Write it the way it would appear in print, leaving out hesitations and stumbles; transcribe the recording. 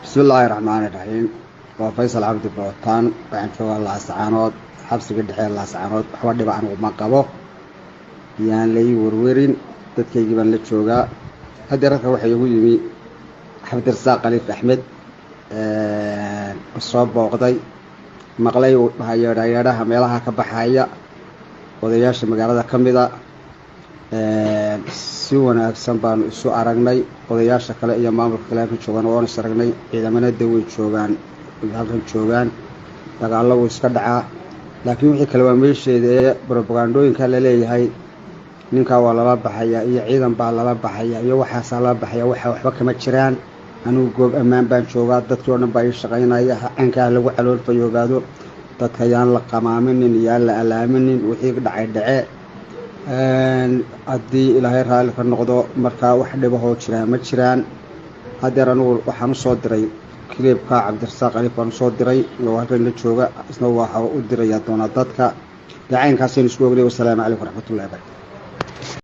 بسم الله الرحمن الرحيم. وفيصل عبد البوطان وعن شغل الله سعانود حبس قد حيل الله سعانود حوالي بعنه ما قبه يعني لي ورورين تدكي جبن للشوقة هذا ركه وحي يمي حمد الرزاق علي أحمد الصوب وقضي مقلي هاي رايرها ميلها كبحايا وضياش مقالة كمدة si wanaagsan baan isu aragnay odayaasha kale iyo maamulka kale ka joogan oo is aragnay ciidamada way joogan halkan joogan dagaalo way iska dhacaa laakiin wixii kale waa meesheeda propagandooyinka la leeyahay ninka waa lala baxaya iyo ciidan baa lala baxaya iyo waxaas la baxaya waxba kama jiraan anigu goob ammaan baan joogaa dadkii oo dhan baa ii shaqaynaya anka lagu calool fayoogaado dadka yaan la qamaaminin iyo la alaaminin wixii dhacay haddii ilaahay raali ka noqdo markaa wax dhibaho jira ma jiraan hadeer anigu waxaan u soo diray kliibka cabdirasaaq ali baan soo diray oo halkan la jooga isna waxa uu diraya doona dadka gacaynkaas in isku oglay. Wassalaamu calaykum waraxmatullaahi wabarakaatuh.